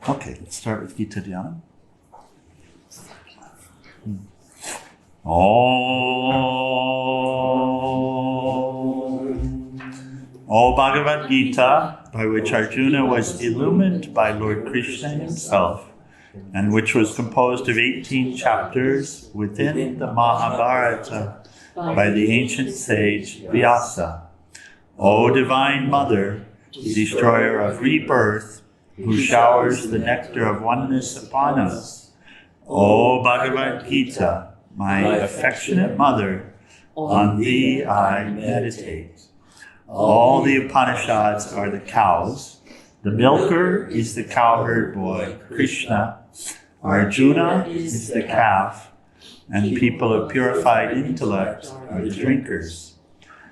Okay, let's start with Geeta Dhyana. O Bhagavad Gita, by which Arjuna was illumined by Lord Krishna himself, and which was composed of 18 chapters within the Mahabharata by the ancient sage Vyasa. O Divine Mother, destroyer of rebirth, who showers the nectar of oneness upon us. O Bhagavad Gita, my affectionate mother, on thee I meditate. All the Upanishads are the cows. The milker is the cowherd boy, Krishna. Arjuna is the calf, and people of purified intellect are the drinkers.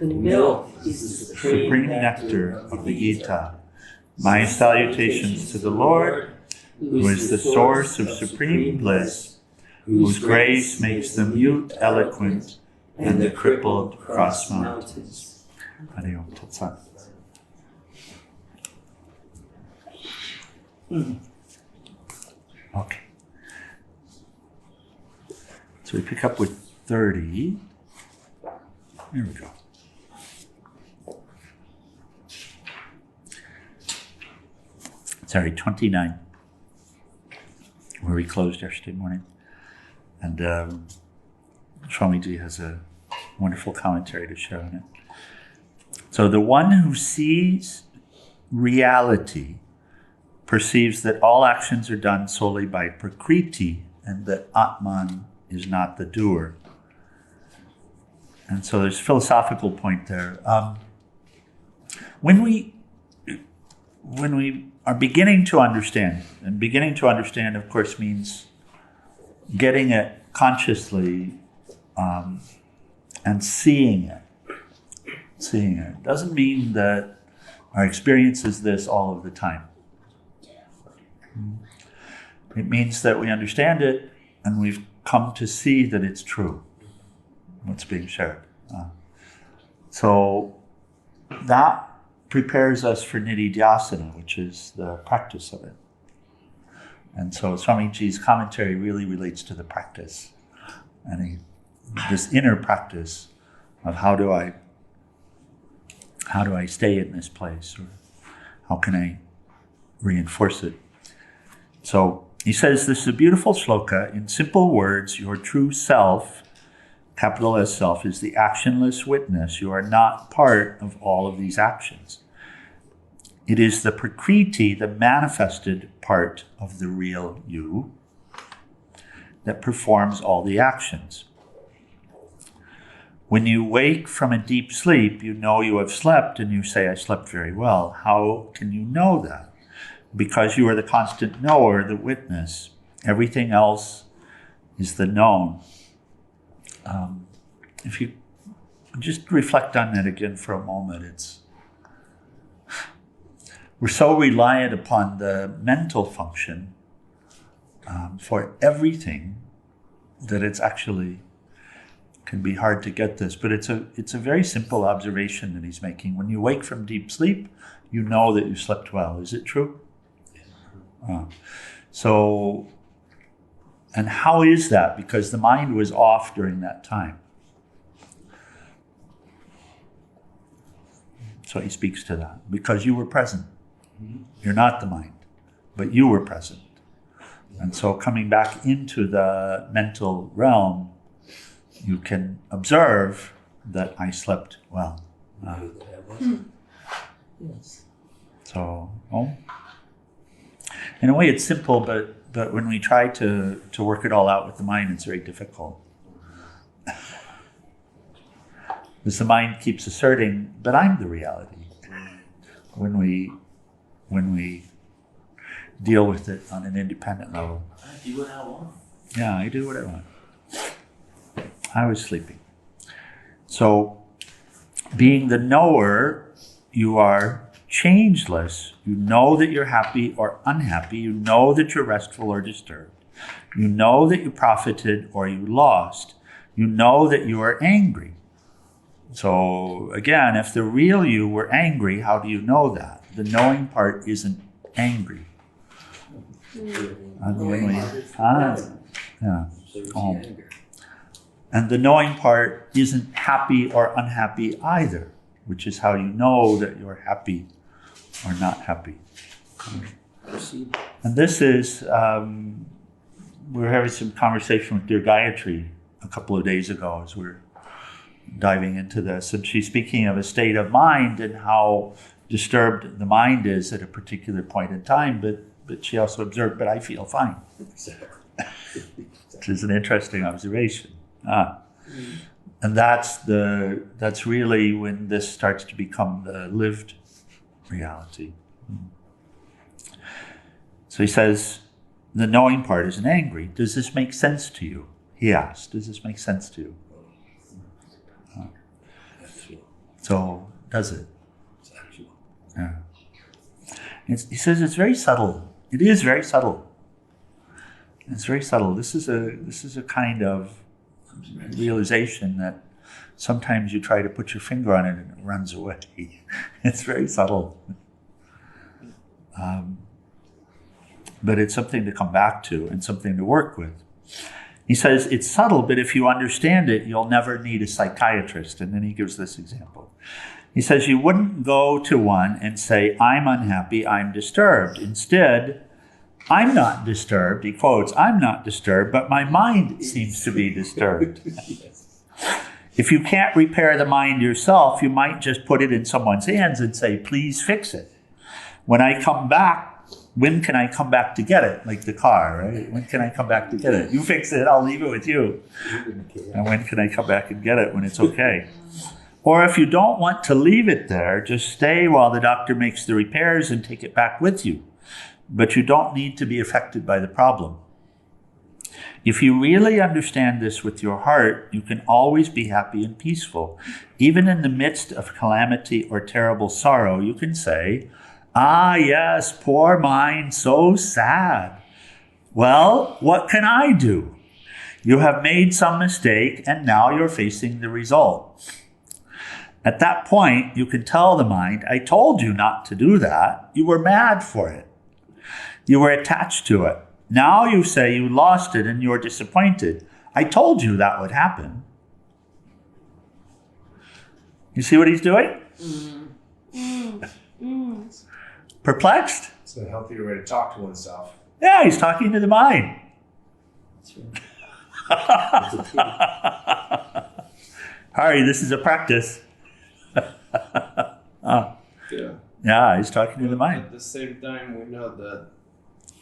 The milk is the Supreme nectar of the Gita. My salutations to the Lord, who is the source of supreme bliss, whose grace makes the mute eloquent and the crippled cross mountains. Hari Om Tat Sat. Okay. So we pick up with 30. Here we go. Sorry, 29, where we closed yesterday morning. And Swami has a wonderful commentary to share on it. So the one who sees reality perceives that all actions are done solely by Prakriti and that Atman is not the doer. And so there's a philosophical point there. When we are beginning to understand, and beginning to understand, of course, means getting it consciously and seeing it. Seeing it doesn't mean that our experience is this all of the time. It means that we understand it and we've come to see that it's true, what's being shared. So that prepares us for nididhyasana, which is the practice of it. And so Swamiji's commentary really relates to the practice. And this inner practice of how do I stay in this place, or how can I reinforce it? So he says, this is a beautiful shloka. In simple words, your true self, capital S self, is the actionless witness. You are not part of all of these actions. It is the Prakriti, the manifested part of the real you, that performs all the actions. When you wake from a deep sleep, you know you have slept, and you say, I slept very well. How can you know that? Because you are the constant knower, the witness. Everything else is the known. If you just reflect on that again for a moment, we're so reliant upon the mental function for everything that it's actually can be hard to get this. But it's a very simple observation that he's making. When you wake from deep sleep, you know that you slept well. Is it true? So, and how is that? Because the mind was off during that time. So he speaks to that. Because you were present. You're not the mind, but you were present. And so coming back into the mental realm, you can observe that I slept well. Yes. So, in a way it's simple, but when we try to work it all out with the mind, it's very difficult. Because the mind keeps asserting, but I'm the reality. When we deal with it on an independent level. I do what I want. Yeah, I do what I want. I was sleeping. So, being the knower, you are changeless. You know that you're happy or unhappy. You know that you're restful or disturbed. You know that you profited or you lost. You know that you are angry. So, again, if the real you were angry, how do you know that? The knowing part isn't angry. Yeah. And the knowing part isn't happy or unhappy either, which is how you know that you're happy or not happy. And this is, we were having some conversation with dear Gayatri a couple of days ago as we were diving into this, and she's speaking of a state of mind and how disturbed the mind is at a particular point in time, but she also observed, but I feel fine. Which is an interesting observation. And that's really when this starts to become the lived reality. So he says, the knowing part isn't angry. Does this make sense to you? He asked, does this make sense to you? So, does it? Yeah. He says it's very subtle. It is very subtle. It's very subtle. This is a kind of realization that sometimes you try to put your finger on it and it runs away. It's very subtle. But it's something to come back to and something to work with. He says it's subtle, but if you understand it, you'll never need a psychiatrist. And then he gives this example. He says you wouldn't go to one and say, I'm unhappy, I'm disturbed. Instead, I'm not disturbed, he quotes, I'm not disturbed, but my mind seems to be disturbed. If you can't repair the mind yourself, you might just put it in someone's hands and say, please fix it. When I come back, when can I come back to get it? Like the car, right? When can I come back to get it? You fix it, I'll leave it with you. And when can I come back and get it when it's okay? Or if you don't want to leave it there, just stay while the doctor makes the repairs and take it back with you. But you don't need to be affected by the problem. If you really understand this with your heart, you can always be happy and peaceful. Even in the midst of calamity or terrible sorrow, you can say, ah, yes, poor mind, so sad. Well, what can I do? You have made some mistake and now you're facing the result. At that point, you can tell the mind, I told you not to do that. You were mad for it. You were attached to it. Now you say you lost it and you're disappointed. I told you that would happen. You see what he's doing? Perplexed? It's a healthier way to talk to oneself. Yeah, he's talking to the mind. Harry, this is a practice. Yeah, he's talking to the mind. At the same time, we know that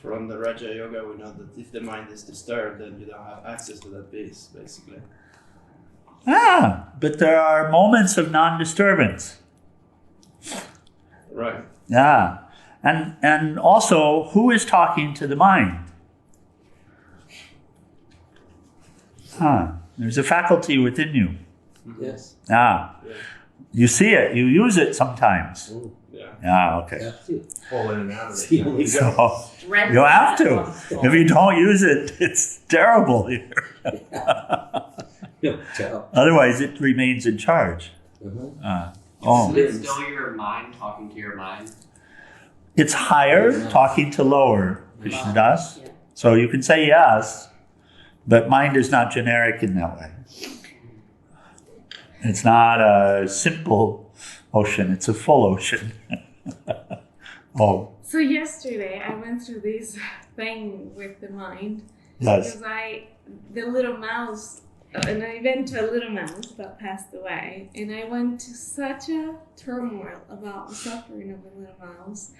from the Raja Yoga, we know that if the mind is disturbed, then you don't have access to that peace, basically. But there are moments of non-disturbance. Right. Yeah. And also, who is talking to the mind? There's a faculty within you. Yes. Yeah. You see it, you use it sometimes. Yeah. Yeah, okay. Pull in and out of it. So, you have to. If you don't use it, it's terrible here. Otherwise, it remains in charge. Isn't it still your mind talking to your mind? It's higher talking to lower, Krishnadas. Yeah. So you can say yes, but mind is not generic in that way. It's not a simple ocean, it's a full ocean. So yesterday I went through this thing with the mind. Yes. Because the little mouse, and I went to a little mouse that passed away, and I went to such a turmoil about the suffering of a little mouse.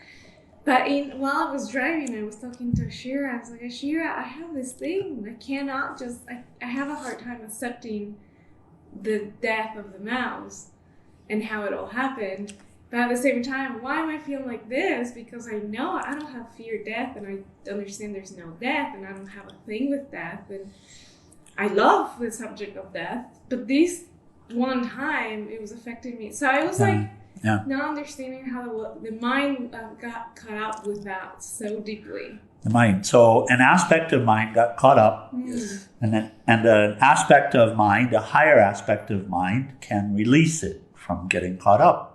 But while I was driving, I was talking to Ashira. I was like, Ashira, I have this thing. I cannot just, I have a hard time accepting the death of the mouse and how it all happened. But at the same time, why am I feeling like this? Because I know I don't have fear of death, and I understand there's no death, and I don't have a thing with death, and I love the subject of death. But this one time, it was affecting me. So I was not understanding how the mind got caught up with that so deeply. The mind. So an aspect of mind got caught up, and an aspect of mind, a higher aspect of mind, can release it from getting caught up.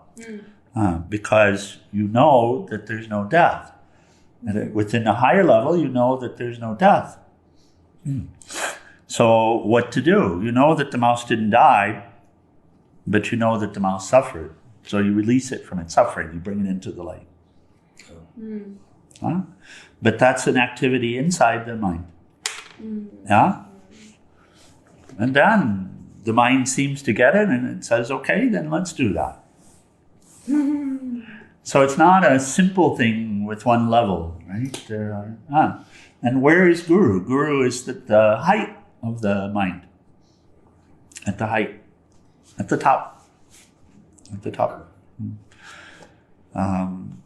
Because you know that there's no death. And within a higher level, you know that there's no death. So what to do? You know that the mouse didn't die, but you know that the mouse suffered. So you release it from its suffering. You bring it into the light. Huh? But that's an activity inside the mind. Yeah? And then the mind seems to get it and it says, okay, then let's do that. So it's not a simple thing with one level, right? There are, And where is Guru? Guru is at the height of the mind. At the height. At the top. At the top. And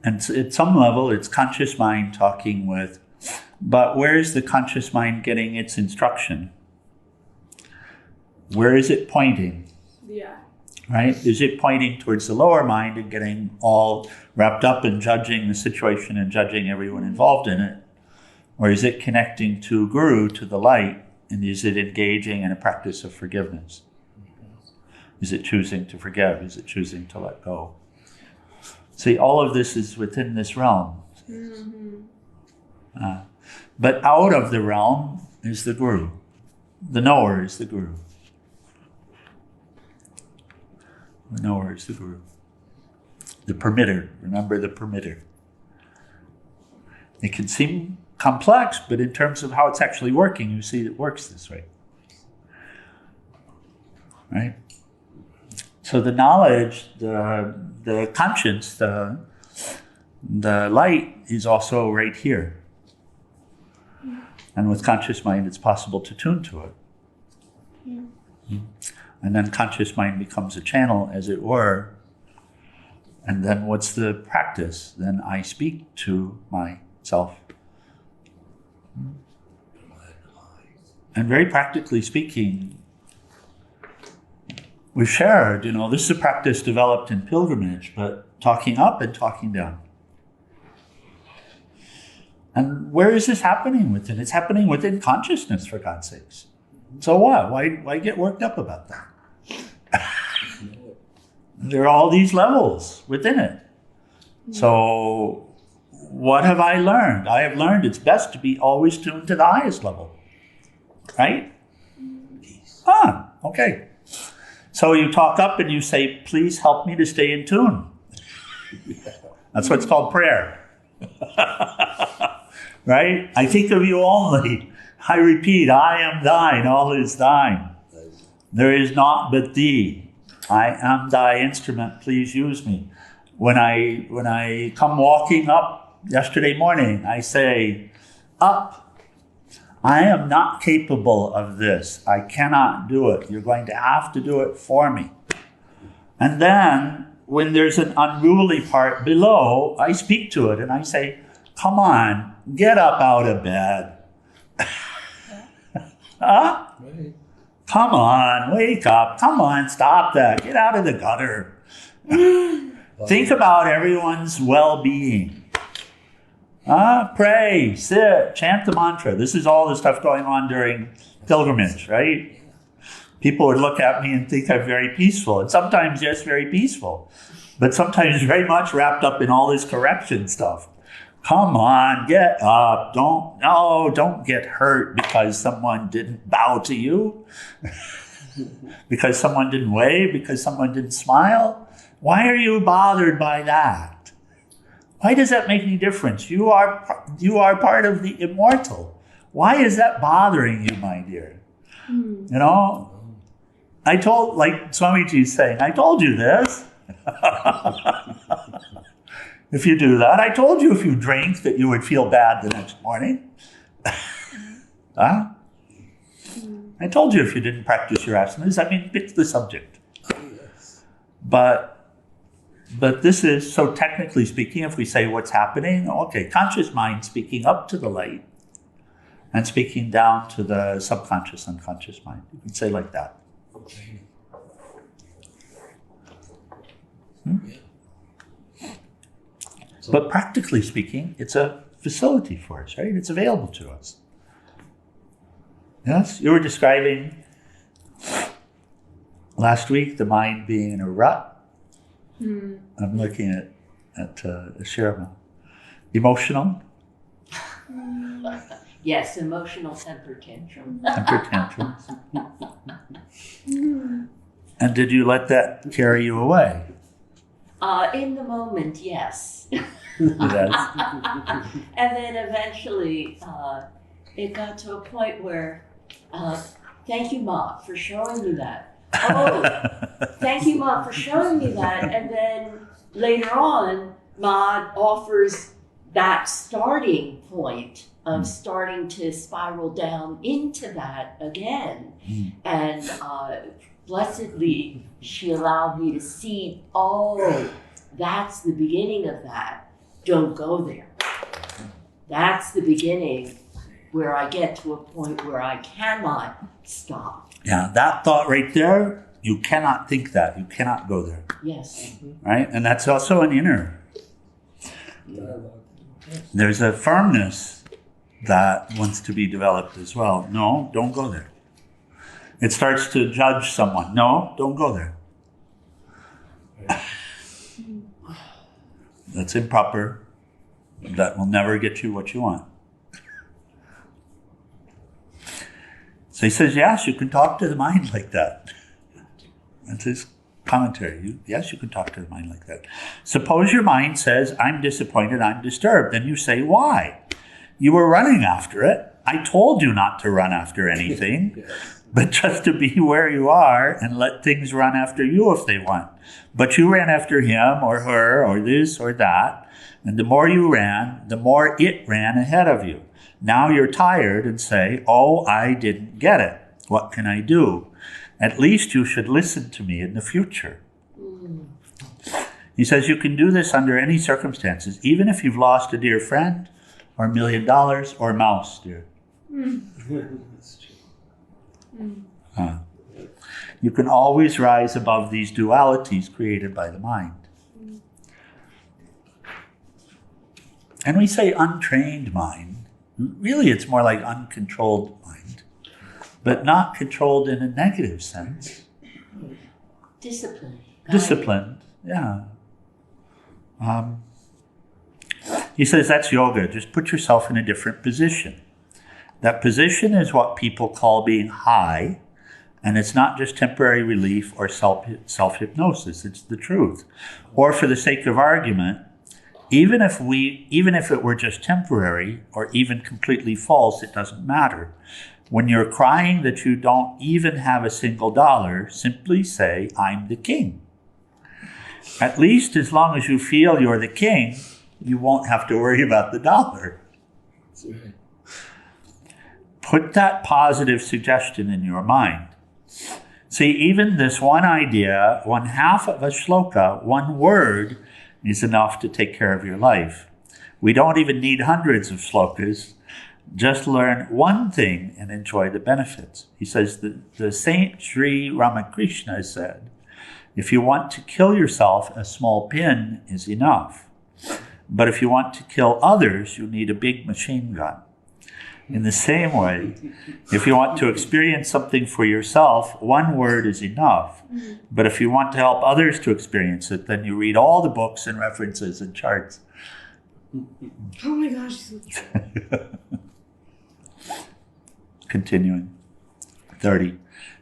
at some level, it's conscious mind talking with, but where is the conscious mind getting its instruction? Where is it pointing? Yeah. Right? Is it pointing towards the lower mind and getting all wrapped up in judging the situation and judging everyone involved in it? Or is it connecting to Guru, to the light, and is it engaging in a practice of forgiveness? Is it choosing to forgive? Is it choosing to let go? See, all of this is within this realm. But out of the realm is the Guru. The knower is the Guru. The knower is the Guru. The permitter. Remember the permitter. It can seem complex, but in terms of how it's actually working, you see it works this way. Right? So the knowledge, the conscience, the light is also right here. And with conscious mind, it's possible to tune to it. And then conscious mind becomes a channel, as it were. And then what's the practice? Then I speak to myself. And very practically speaking, we've shared, this is a practice developed in pilgrimage, but talking up and talking down. And where is this happening within? It's happening within consciousness, for God's sakes. So what? Why get worked up about that? There are all these levels within it. So what have I learned? I have learned it's best to be always tuned to the highest level. Right? Okay. So you talk up and you say, please help me to stay in tune. That's what's called prayer. Right? I think of you only. I repeat, I am thine, all is thine. There is naught but thee. I am thy instrument, please use me. When I come walking up yesterday morning, I say, up. I am not capable of this. I cannot do it. You're going to have to do it for me. And then, when there's an unruly part below, I speak to it and I say, come on, get up out of bed. Huh? Come on, wake up. Come on, stop that. Get out of the gutter. Think about everyone's well-being. Pray, sit, chant the mantra. This is all the stuff going on during pilgrimage, right? People would look at me and think I'm very peaceful. And sometimes, yes, very peaceful. But sometimes very much wrapped up in all this correction stuff. Come on, get up. Don't get hurt because someone didn't bow to you. Because someone didn't wave, because someone didn't smile. Why are you bothered by that? Why does that make any difference? You are part of the immortal. Why is that bothering you, my dear? I told, like Swamiji is saying, I told you this. If you do that, I told you if you drink that you would feel bad the next morning. I told you if you didn't practice your asanas. I mean, it's the subject. But this is, so technically speaking, if we say what's happening, okay, conscious mind speaking up to the light and speaking down to the subconscious, unconscious mind. You can say like that. But practically speaking, it's a facility for us, right? It's available to us. Yes? You were describing last week the mind being in a rut. I'm looking at Shirma. Emotional? Yes, emotional temper tantrum. Temper tantrums. And did you let that carry you away? In the moment, yes. Yes. And then eventually, it got to a point where, thank you, Ma, for showing me that. Oh, thank you, Ma, for showing me that. And then later on, Ma offers that starting point of starting to spiral down into that again. And blessedly, she allowed me to see, oh, that's the beginning of that. Don't go there. That's the beginning where I get to a point where I cannot stop. Yeah, that thought right there, you cannot think that. You cannot go there. Yes. Right? And that's also an inner. There's a firmness that wants to be developed as well. No, don't go there. It starts to judge someone. No, don't go there. That's improper. That will never get you what you want. So he says, yes, you can talk to the mind like that. That's his commentary. Yes, you can talk to the mind like that. Suppose your mind says, I'm disappointed, I'm disturbed. Then you say, why? You were running after it. I told you not to run after anything, but just to be where you are and let things run after you if they want. But you ran after him or her or this or that. And the more you ran, the more it ran ahead of you. Now you're tired and say, oh, I didn't get it. What can I do? At least you should listen to me in the future. He says you can do this under any circumstances, even if you've lost a dear friend or $1 million or a mouse, dear. That's true. You can always rise above these dualities created by the mind. And we say untrained mind. Really, it's more like uncontrolled mind, but not controlled in a negative sense. Discipline. Disciplined, yeah. He says that's yoga. Just put yourself in a different position. That position is what people call being high, and it's not just temporary relief or self-hypnosis. It's the truth. Or for the sake of argument, even if it were just temporary or even completely false, it doesn't matter. When you're crying that you don't even have a single dollar, simply say, I'm the king. At least as long as you feel you're the king, you won't have to worry about the dollar. Put that positive suggestion in your mind. See, even this one idea, one half of a shloka, one word, is enough to take care of your life. We don't even need hundreds of shlokas. Just learn one thing and enjoy the benefits. He says, the Saint Sri Ramakrishna said, if you want to kill yourself, a small pin is enough. But if you want to kill others, you need a big machine gun. In the same way, if you want to experience something for yourself, one word is enough. But if you want to help others to experience it, then you read all the books and references and charts. Oh my gosh. Continuing. 30.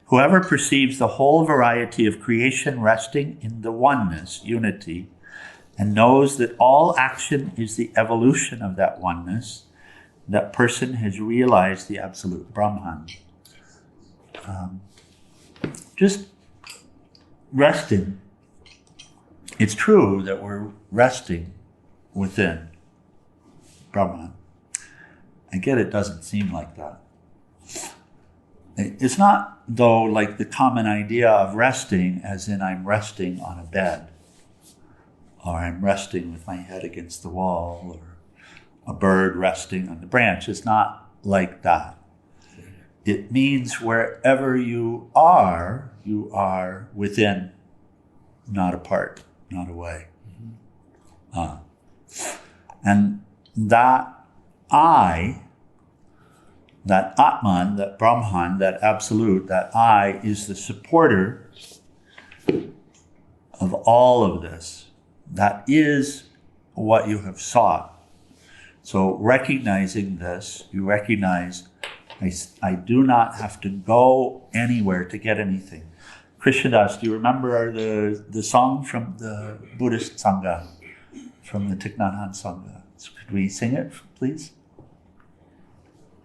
Whoever perceives the whole variety of creation resting in the oneness, unity, and knows that all action is the evolution of that oneness, that person has realized the absolute Brahman. Just resting. It's true that we're resting within Brahman. I get it doesn't seem like that. It's not, though, like the common idea of resting as in I'm resting on a bed, or I'm resting with my head against the wall, or a bird resting on the branch. It's not like that. It means wherever you are within, not apart, not away. And that I, that Atman, that Brahman, that Absolute, that I is the supporter of all of this, that is what you have sought. So recognizing this, you recognize, I do not have to go anywhere to get anything. Krishnadas, do you remember the song from the Buddhist Sangha, from the Thich Nhat Hanh Sangha? So could we sing it, please?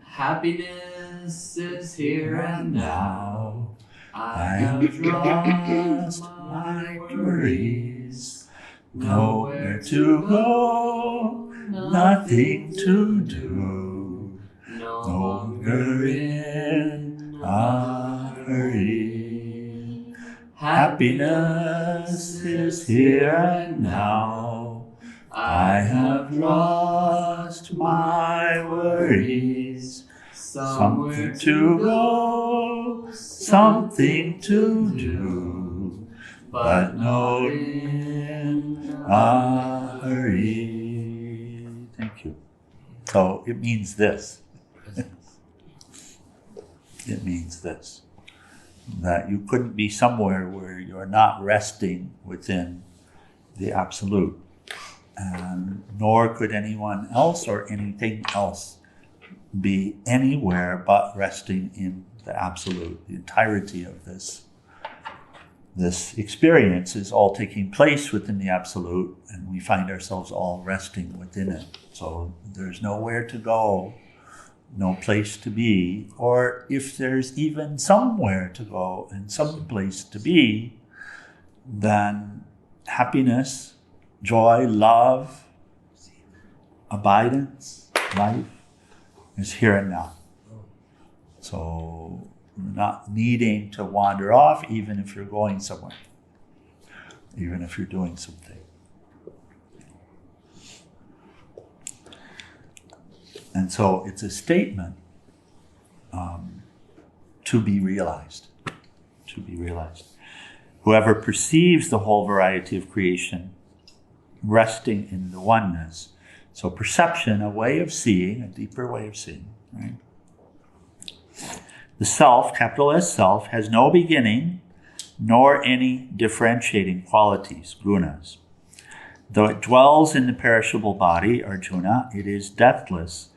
Happiness is here and now. I have lost my worries. Nowhere to go, nothing to do. No longer in a hurry. Happiness is here and now. I have lost my worries. Somewhere to go, something to do, but no in a hurry. Thank you. So it means this. It means this. That you couldn't be somewhere where you're not resting within the Absolute. And nor could anyone else or anything else be anywhere but resting in the Absolute. The entirety of this experience is all taking place within the Absolute, and we find ourselves all resting within it. So there's nowhere to go, no place to be, or if there's even somewhere to go and some place to be, then happiness, joy, love, abidance, life is here and now. So not needing to wander off, even if you're going somewhere, even if you're doing something. And so it's a statement to be realized. To be realized. Whoever perceives the whole variety of creation resting in the oneness. So perception, a way of seeing, a deeper way of seeing, right? The self, capital S self, has no beginning nor any differentiating qualities, gunas. Though it dwells in the perishable body, Arjuna, it is deathless.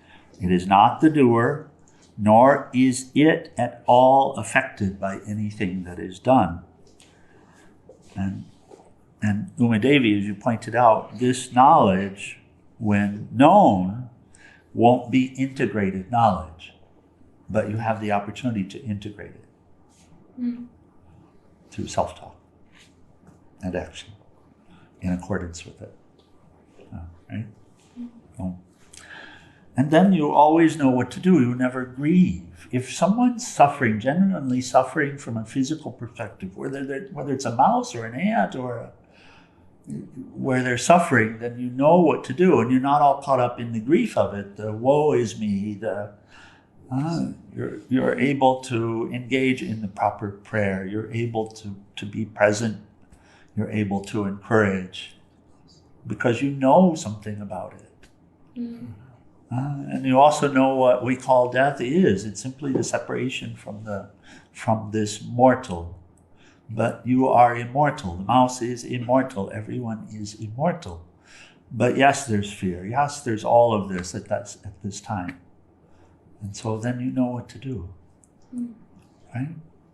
It is not the doer, nor is it at all affected by anything that is done. And Umadevi, as you pointed out, this knowledge, when known, won't be integrated knowledge, but you have the opportunity to integrate it through self-talk and action in accordance with it. Right? And then you always know what to do. You never grieve. If someone's suffering, genuinely suffering from a physical perspective, whether it's a mouse or an ant or where they're suffering, then you know what to do, and you're not all caught up in the grief of it. The woe is me. You're able to engage in the proper prayer. You're able to be present. You're able to encourage because you know something about it. And you also know what we call death is. It's simply the separation from this mortal. But you are immortal. The mouse is immortal. Everyone is immortal. But yes, there's fear. Yes, there's all of this at this time. And so then you know what to do. Right?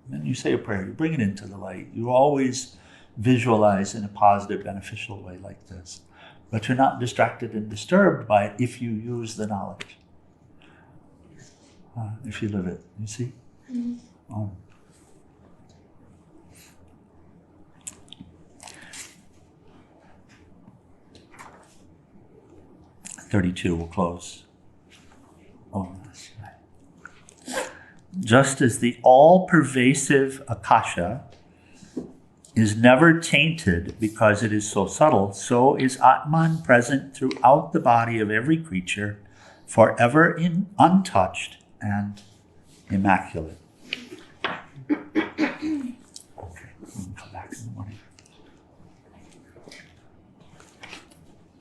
Then you say a prayer. You bring it into the light. You always visualize in a positive, beneficial way like this. But you're not distracted and disturbed by it if you use the knowledge. If you live it. You see? 32 will close. Just as the all-pervasive Akasha is never tainted because it is so subtle, so is Atman present throughout the body of every creature, forever untouched and immaculate. Okay, we can come back in the morning.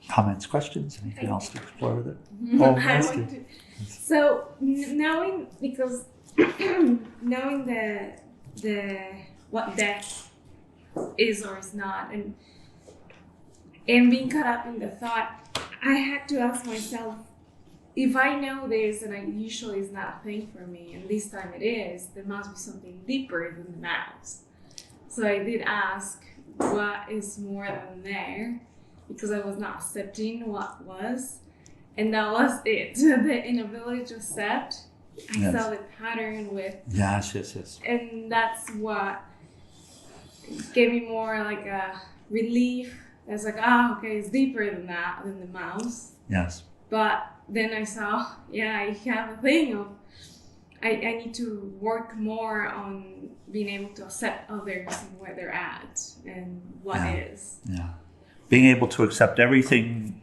Comments, questions, anything else to explore with it? So knowing, because knowing the what death is or is not, and being caught up in the thought, I had to ask myself, if I know this and I usually it's not a thing for me, and this time it is, there must be something deeper than the mouse. So I did ask, what is more than there? Because I was not accepting what was. And that was it. The inability to accept. I Yes. saw the pattern with. Yes. And that's what gave me more like a relief. It's like, okay, it's deeper than that, than the mouse. Yes. But then I saw, I have a thing of, I need to work more on being able to accept others and where they're at and what is. Yeah. Being able to accept everything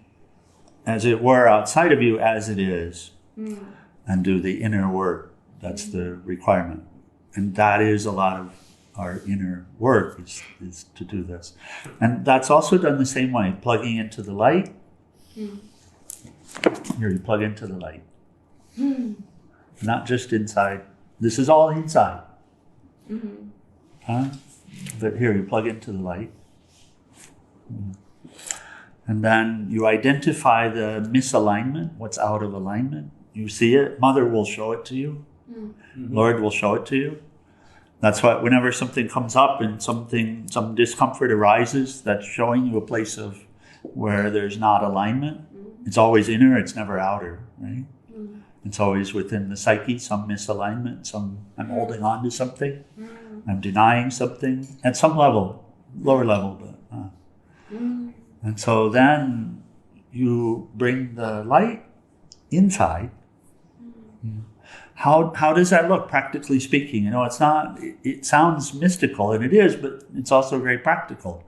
as it were outside of you as it is, and do the inner work. That's the requirement. And that is a lot of our inner work is to do this. And that's also done the same way, plugging into the light. Here you plug into the light. Not just inside. This is all inside. But here you plug into the light. And then you identify the misalignment, what's out of alignment. You see it. Mother will show it to you. Lord will show it to you. That's why whenever something comes up and some discomfort arises, that's showing you a place of where there's not alignment. It's always inner, it's never outer, right? It's always within the psyche, some misalignment, I'm holding on to something, I'm denying something at some level, lower level, but and so then you bring the light inside. How does that look, practically speaking? You know, it's not, it sounds mystical, and it is, but it's also very practical.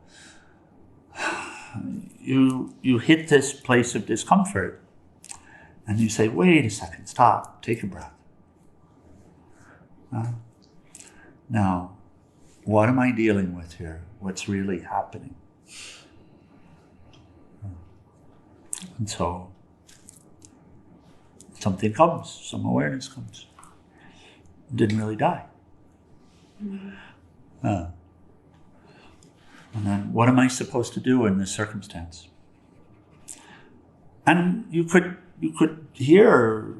You hit this place of discomfort, and you say, wait a second, stop, take a breath. Now, what am I dealing with here? What's really happening? And so, something comes, some awareness comes. Didn't really die. And then, what am I supposed to do in this circumstance? And you could hear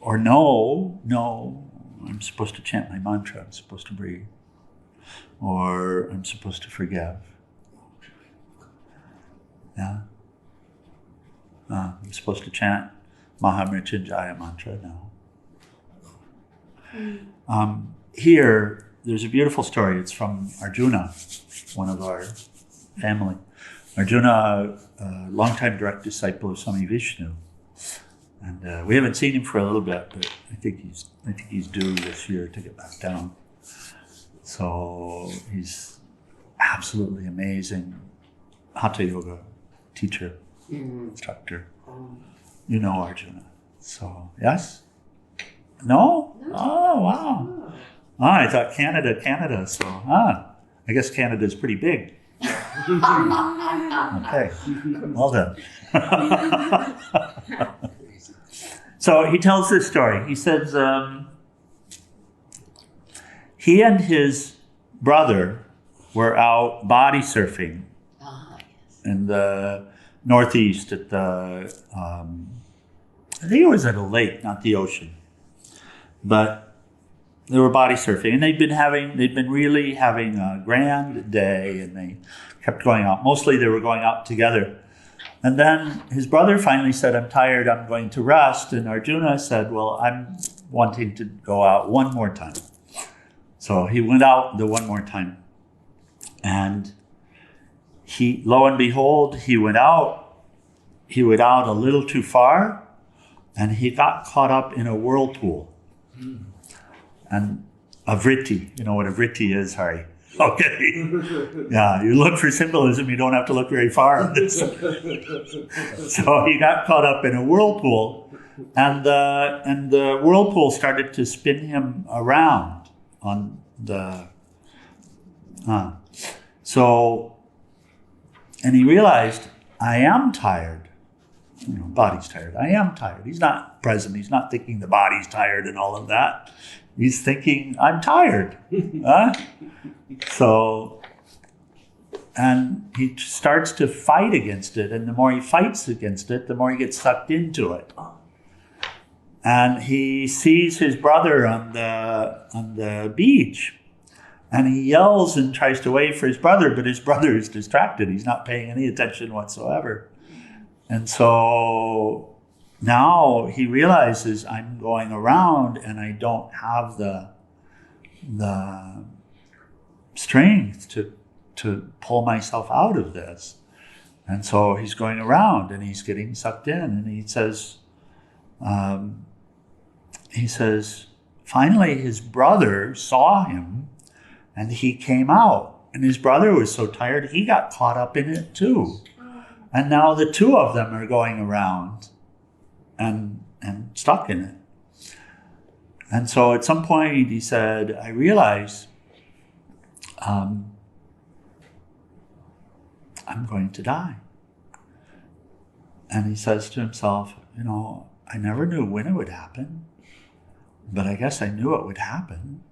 or know, I'm supposed to chant my mantra, I'm supposed to breathe, or I'm supposed to forgive. Yeah. I'm supposed to chant Mahamrityunjaya mantra now. Here, there's a beautiful story. It's from Arjuna, one of our family. Arjuna, a longtime direct disciple of Swami Vishnu. And we haven't seen him for a little bit, but I think he's due this year to get back down. So he's absolutely amazing Hatha Yoga teacher, instructor. You know Arjuna. So, yes? No? Oh, wow. I thought Canada. So, I guess Canada's pretty big. Okay, well done. So he tells this story. He says he and his brother were out body surfing in the Northeast at the, I think it was at a lake, not the ocean. But they were body surfing, and they'd been really having a grand day, and they kept going out. Mostly they were going out together. And then his brother finally said, I'm tired, I'm going to rest. And Arjuna said, well, I'm wanting to go out one more time. So he went out the one more time. And lo and behold, he went out a little too far, and he got caught up in a whirlpool. And a vritti, you know what a vritti is, Hari? Okay. Yeah, you look for symbolism, you don't have to look very far on this. So he got caught up in a whirlpool, and the whirlpool started to spin him around on the... And he realized, I am tired. You know, body's tired. I am tired. He's not present. He's not thinking the body's tired and all of that. He's thinking, I'm tired. So and he starts to fight against it. And the more he fights against it, the more he gets sucked into it. And he sees his brother on the beach. And he yells and tries to wave for his brother, but his brother is distracted. He's not paying any attention whatsoever. And so now he realizes, I'm going around and I don't have the strength to pull myself out of this. And so he's going around and he's getting sucked in. And he says, finally his brother saw him and he came out. And his brother was so tired, he got caught up in it too. And now the two of them are going around and stuck in it. And so at some point he said, I realize I'm going to die. And he says to himself, I never knew when it would happen, but I guess I knew it would happen.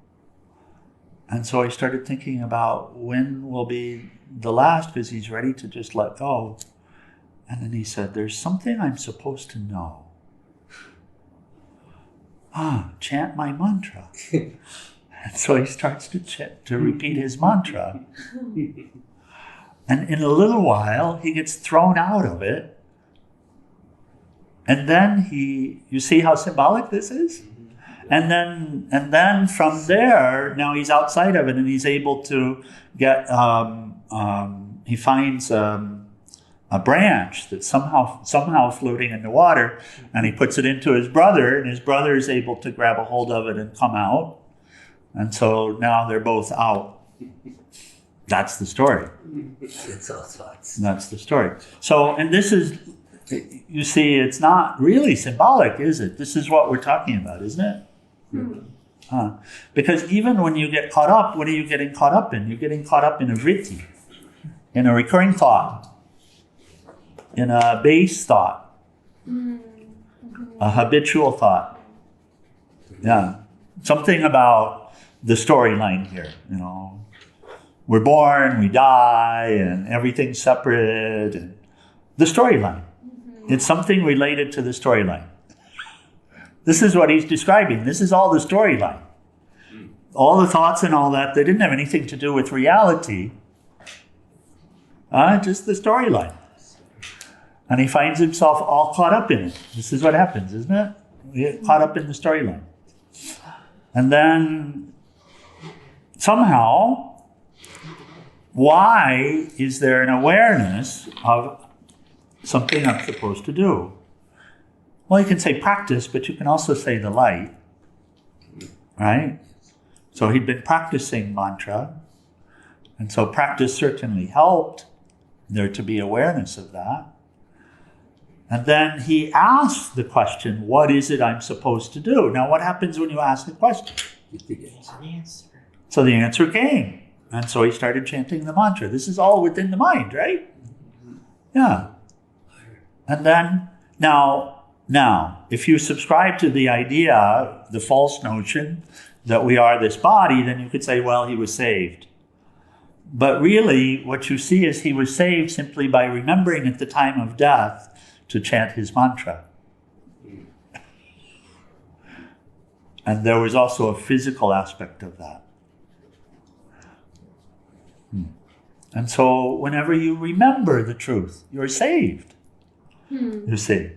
And so he started thinking about when will be the last, because he's ready to just let go. And then he said, there's something I'm supposed to know. Chant my mantra. And so he starts to repeat his mantra. And in a little while, he gets thrown out of it. And then you see how symbolic this is? And then from there, now he's outside of it and he's able to get, he finds a branch that's somehow floating in the water, and he puts it into his brother, and his brother is able to grab a hold of it and come out. And so now they're both out. That's the story. It's all thoughts. That's the story. So, and this is, you see, it's not really symbolic, is it? This is what we're talking about, isn't it? Because even when you get caught up, what are you getting caught up in? You're getting caught up in a vritti, in a recurring thought, in a base thought, a habitual thought. Yeah, something about the storyline here, We're born, we die, and everything's separate. And the storyline. It's something related to the storyline. This is what he's describing. This is all the storyline. All the thoughts and all that, they didn't have anything to do with reality. Just the storyline. And he finds himself all caught up in it. This is what happens, isn't it? We get caught up in the storyline. And then somehow, why is there an awareness of something I'm supposed to do? Well, you can say practice, but you can also say the light, right? So he'd been practicing mantra, and so practice certainly helped there to be awareness of that. And then he asked the question, what is it I'm supposed to do? Now, what happens when you ask the question? So the answer came. And so he started chanting the mantra. This is all within the mind, right? Yeah. And then, now, if you subscribe to the idea, the false notion that we are this body, then you could say, well, he was saved. But really, what you see is he was saved simply by remembering at the time of death to chant his mantra. And there was also a physical aspect of that. And so whenever you remember the truth, you're saved. You see.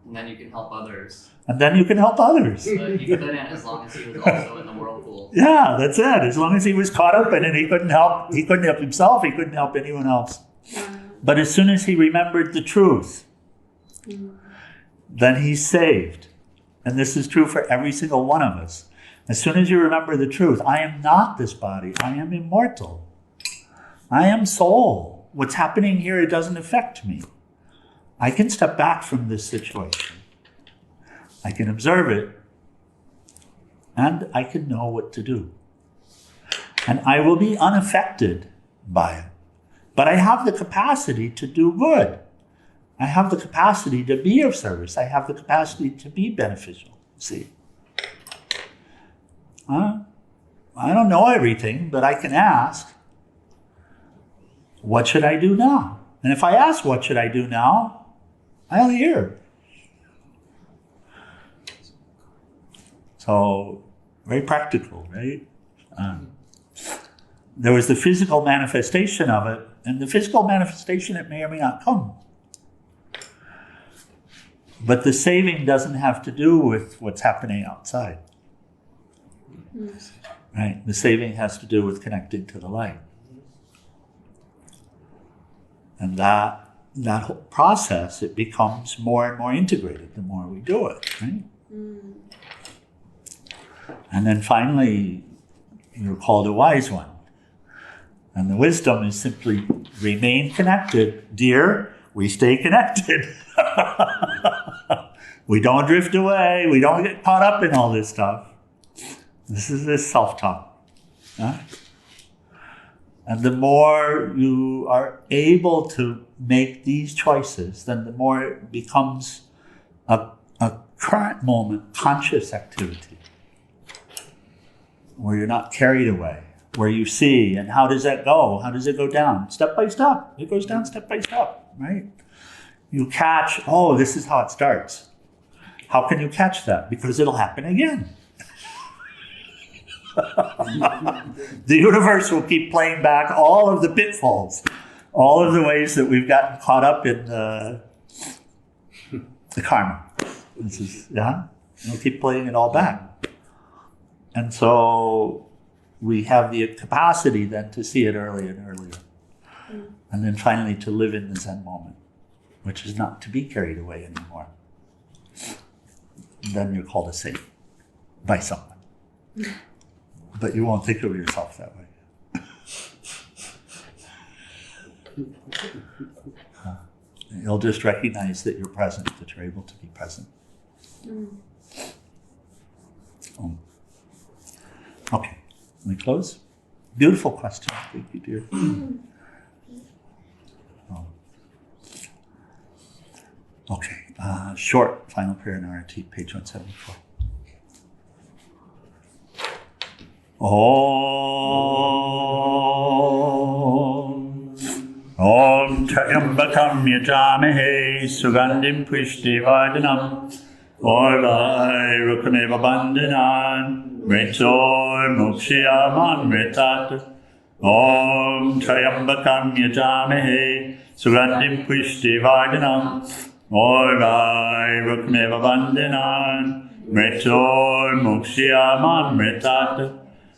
And then you can help others. And then you can help others. But he couldn't, as long as he was also in the whirlpool. Yeah, that's it. As long as he was caught up in it, he couldn't help himself, he couldn't help anyone else. But as soon as he remembered the truth, then he's saved. And this is true for every single one of us. As soon as you remember the truth, I am not this body, I am immortal. I am soul. What's happening here, it doesn't affect me. I can step back from this situation. I can observe it, and I can know what to do. And I will be unaffected by it. But I have the capacity to do good. I have the capacity to be of service. I have the capacity to be beneficial. See? I don't know everything, but I can ask. what should I do now? And if I ask, what should I do now? I'll hear. So, very practical, right? There was the physical manifestation of it, and the physical manifestation, it may or may not come. But the saving doesn't have to do with what's happening outside. Right? The saving has to do with connecting to the light. And that whole process, it becomes more and more integrated the more we do it, right? And then finally, you're called a wise one. And the wisdom is simply remain connected. Dear, we stay connected. We don't drift away. We don't get caught up in all this stuff. This is this self-talk. Huh? And the more you are able to make these choices, then the more it becomes a current moment conscious activity where you're not carried away, where you see, and how does that go? How does it go down? Step by step. It goes down step by step, right? You catch, oh, this is how it starts. How can you catch that? Because it'll happen again. The universe will keep playing back all of the pitfalls, all of the ways that we've gotten caught up in the karma. This is, it'll keep playing it all back. And so we have the capacity then to see it earlier and earlier. And then finally to live in the Zen moment, which is not to be carried away anymore. Then you're called a saint by someone. But you won't think of yourself that way. You'll just recognize that you're present, that you're able to be present. Okay, let me close. Beautiful question. Thank you, dear. Okay, short final prayer in RT, page 174. Om Trayambakam Yajamahe Sugandhim Pushtivardhanam Orvai Rukameva Bandhanan Mritor Mukshyaman Mritat Om Trayambakam Yajamahe Sugandhim Pushtivardhanam Orvai Rukameva Bandhanan Mritor Mukshyaman Mritat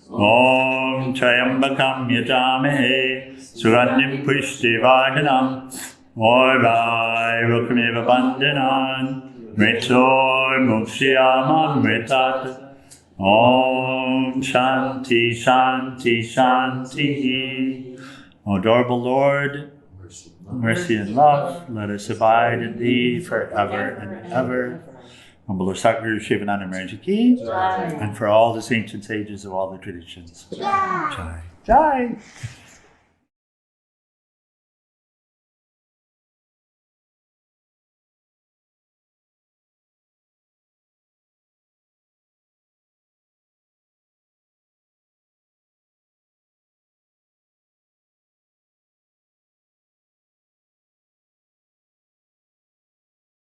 Om Trayambakam Yajamahe Sugandhim Pushtivardhanam Orvai Rukameva Bandhanan Mritor Mukshyaman Mritat Om Shanti Shanti Shanti. O adorable Lord, mercy and love, let us abide in Thee forever and ever. Humble Lord Satguru Shivananda Maharaj Ki, and for all the saints and sages of all the traditions. Jai. Jai.